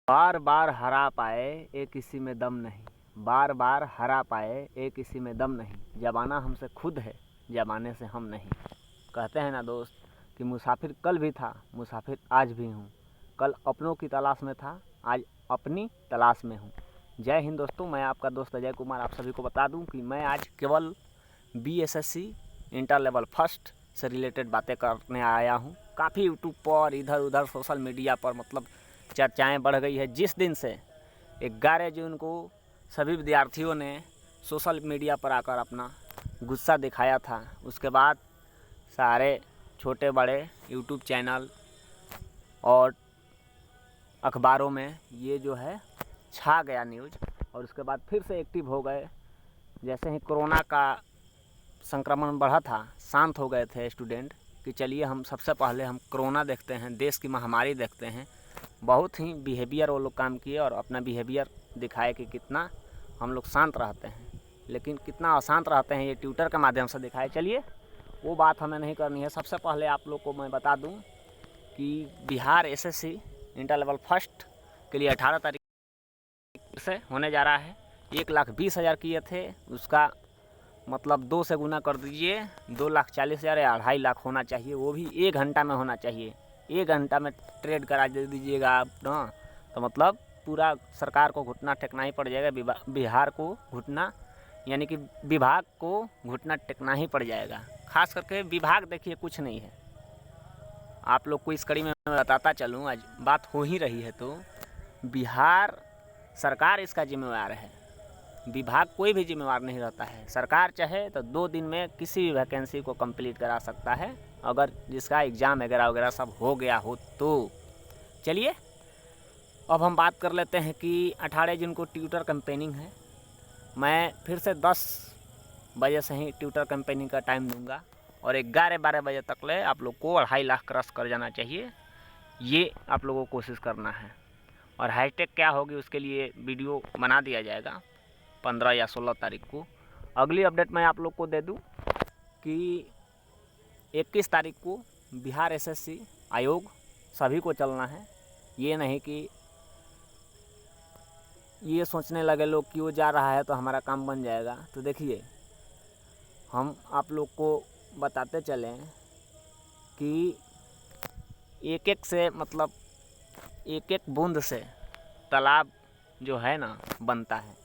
बार बार हरा पाए एक किसी में दम नहीं, बार बार हरा पाए एक किसी में दम नहीं, ज़माना हमसे खुद है ज़माने से हम नहीं। कहते हैं ना दोस्त कि मुसाफिर कल भी था, मुसाफिर आज भी हूँ। कल अपनों की तलाश में था, आज अपनी तलाश में हूँ। जय हिंद दोस्तों, मैं आपका दोस्त अजय कुमार आप सभी को बता दूं कि मैं आज केवल बीएसएससी इंटर लेवल फर्स्ट से रिलेटेड बातें करने आया हूँ। काफ़ी यूट्यूब पर इधर उधर सोशल मीडिया पर मतलब चर्चाएं बढ़ गई है। जिस दिन से 11 जून को सभी विद्यार्थियों ने सोशल मीडिया पर आकर अपना गुस्सा दिखाया था, उसके बाद सारे छोटे बड़े यूट्यूब चैनल और अखबारों में ये जो है छा गया न्यूज़, और उसके बाद फिर से एक्टिव हो गए। जैसे ही कोरोना का संक्रमण बढ़ा था, शांत हो गए थे स्टूडेंट कि चलिए हम सबसे पहले हम कोरोना देखते हैं, देश की महामारी देखते हैं। बहुत ही बिहेवियर वो लोग काम किए और अपना बिहेवियर दिखाए कि कितना हम लोग शांत रहते हैं, लेकिन कितना अशांत रहते हैं ये ट्विटर के माध्यम से दिखाए। चलिए वो बात हमें नहीं करनी है। सबसे पहले आप लोग को मैं बता दूं कि Bihar SSC inter level first के लिए 18 तारीख से होने जा रहा है। 1,20,000 किए थे, उसका मतलब 2 से गुना कर दीजिए, 2,40,000 या 2.5 लाख होना चाहिए। वो भी 1 घंटा में होना चाहिए। 1 घंटा में ट्रेड करा दे दीजिएगा आप ना, तो मतलब पूरा सरकार को घुटना टेकना ही पड़ जाएगा। बिहार को घुटना यानी कि विभाग को घुटना टेकना ही पड़ जाएगा। खास करके विभाग देखिए कुछ नहीं है। आप लोग को इस कड़ी में मैं बताता चलूँ, आज बात हो ही रही है तो बिहार सरकार इसका जिम्मेवार है, विभाग कोई भी जिम्मेवार नहीं रहता है। सरकार चाहे तो 2 दिन में किसी भी वैकेंसी को कंप्लीट करा सकता है, अगर जिसका एग्ज़ाम वगैरह वगैरह सब हो गया हो तो। चलिए अब हम बात कर लेते हैं कि 18 जून को ट्विटर कैंपेनिंग है। मैं फिर से 10 बजे से ही ट्विटर कैंपेनिंग का टाइम दूंगा और 11-12 बजे तक ले आप लोग को 2.5 लाख क्रॉस कर जाना चाहिए, ये आप लोगों को कोशिश करना है। और हैशटैग क्या होगी उसके लिए वीडियो बना दिया जाएगा 15 या 16 तारीख को। अगली अपडेट मैं आप लोग को दे दूं कि 21 तारीख को बिहार एसएससी आयोग सभी को चलना है। ये नहीं कि ये सोचने लगे लोग कि वो जा रहा है तो हमारा काम बन जाएगा। तो देखिए हम आप लोग को बताते चलें कि एक एक से मतलब एक एक बूंद से तालाब जो है ना बनता है,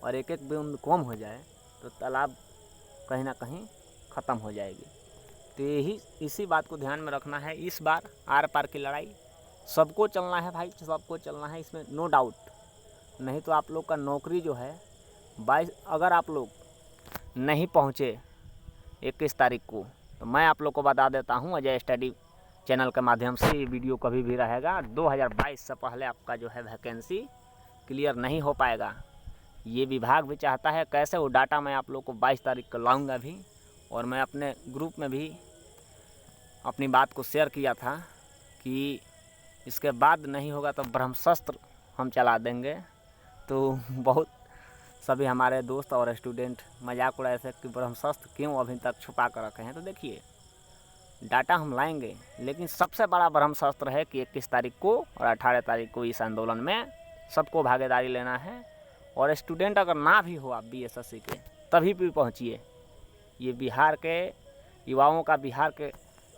और एक एक बूंद कम हो जाए तो तालाब कहीं ना कहीं ख़त्म हो जाएगी। तो यही इसी बात को ध्यान में रखना है। इस बार आर पार की लड़ाई सबको चलना है भाई, सबको चलना है, इसमें नो डाउट। नहीं तो आप लोग का नौकरी जो है 22 अगर आप लोग नहीं पहुँचे 21 तारीख को, तो मैं आप लोग को बता देता हूँ अजय स्टडी चैनल के माध्यम से ये वीडियो कभी भी रहेगा, 2022 से पहले आपका जो है वैकेंसी क्लियर नहीं हो पाएगा। ये विभाग भी चाहता है। कैसे वो डाटा मैं आप लोग को 22 तारीख को लाऊंगा भी, और मैं अपने ग्रुप में भी अपनी बात को शेयर किया था कि इसके बाद नहीं होगा तो ब्रह्मास्त्र हम चला देंगे। तो बहुत सभी हमारे दोस्त और स्टूडेंट मजाक उड़ाए थे कि ब्रह्मास्त्र क्यों अभी तक छुपा कर रखे हैं। तो देखिए डाटा हम लाएंगे, लेकिन सबसे बड़ा ब्रह्मास्त्र है कि 21 तारीख को और 18 तारीख को इस आंदोलन में सबको भागीदारी लेना है। और स्टूडेंट अगर ना भी हो आप बीएसएससी के, तभी भी पहुंचिए। ये बिहार के युवाओं का, बिहार के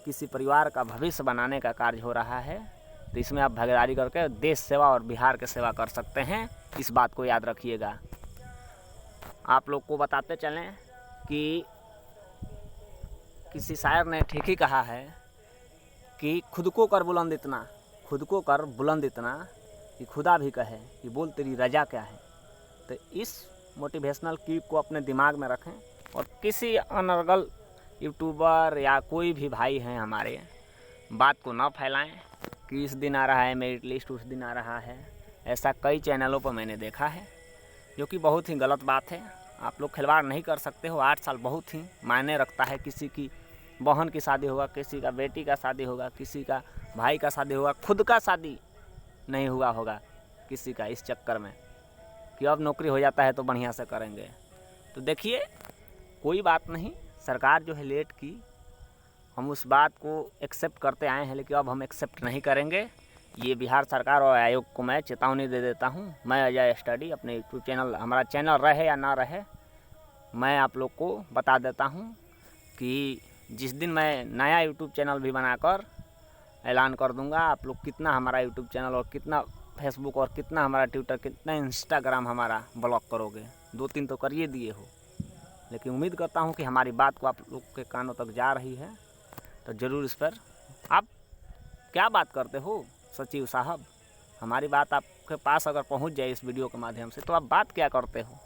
किसी परिवार का भविष्य बनाने का कार्य हो रहा है। तो इसमें आप भागीदारी करके देश सेवा और बिहार की सेवा कर सकते हैं, इस बात को याद रखिएगा। आप लोग को बताते चलें कि किसी शायर ने ठीक ही कहा है कि खुद को कर बुलंद इतना, खुद को कर बुलंद इतना कि खुदा भी कहे कि बोल तेरी रजा क्या है। तो इस मोटिवेशनल क्लिप को अपने दिमाग में रखें और किसी अनर्गल यूट्यूबर या कोई भी भाई हैं हमारे, बात को ना फैलाएं कि इस दिन आ रहा है मेरिट लिस्ट, उस दिन आ रहा है। ऐसा कई चैनलों पर मैंने देखा है, जो कि बहुत ही गलत बात है। आप लोग खिलवाड़ नहीं कर सकते हो। 8 साल बहुत ही मायने रखता है। किसी की बहन की शादी होगा, किसी का बेटी का शादी होगा, किसी का भाई का शादी होगा, खुद का शादी नहीं हुआ होगा किसी का, इस चक्कर में कि अब नौकरी हो जाता है तो बढ़िया से करेंगे। तो देखिए कोई बात नहीं, सरकार जो है लेट की, हम उस बात को एक्सेप्ट करते आए हैं, लेकिन अब हम एक्सेप्ट नहीं करेंगे। ये बिहार सरकार और आयोग को मैं चेतावनी दे देता हूँ। मैं अजय स्टडी अपने यूट्यूब चैनल, हमारा चैनल रहे या ना रहे, मैं आप लोग को बता देता हूँ कि जिस दिन मैं नया यूट्यूब चैनल भी बनाकर ऐलान कर दूंगा, आप लोग कितना हमारा यूट्यूब चैनल और कितना फेसबुक और कितना हमारा ट्विटर, कितना इंस्टाग्राम हमारा ब्लॉक करोगे। 2-3 तो करिए दिए हो, लेकिन उम्मीद करता हूँ कि हमारी बात को आप लोग के कानों तक जा रही है। तो ज़रूर इस पर आप क्या बात करते हो सचिव साहब, हमारी बात आपके पास अगर पहुँच जाए इस वीडियो के माध्यम से, तो आप बात क्या करते हो?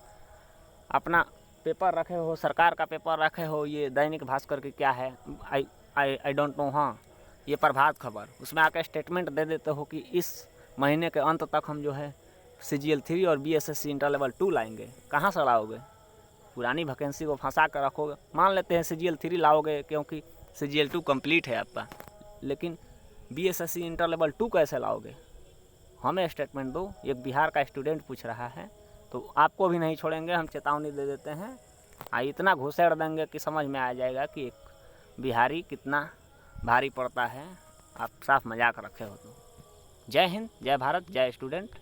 अपना पेपर रखे हो, सरकार का पेपर रखे हो, ये दैनिक भास्कर की क्या है, आई डोंट नो, हाँ ये प्रभात खबर, उसमें आकर स्टेटमेंट दे देते हो कि इस महीने के अंत तक हम जो है CGL 3 और BSSC इंटर लेवल 2 लाएंगे। कहाँ से लाओगे? पुरानी वैकेंसी को फंसा कर रखोगे। मान लेते हैं CGL 3 लाओगे क्योंकि CGL 2 कंप्लीट है आपका, लेकिन BSSC इंटर लेवल 2 कैसे लाओगे? हमें स्टेटमेंट दो। एक बिहार का स्टूडेंट पूछ रहा है, तो आपको भी नहीं छोड़ेंगे, हम चेतावनी दे देते हैं। इतना घुसेड़ देंगे कि समझ में आ जाएगा कि एक बिहारी कितना भारी पड़ता है। आप साफ मजाक रखे हो तो। जय हिंद, जय भारत, जय स्टूडेंट।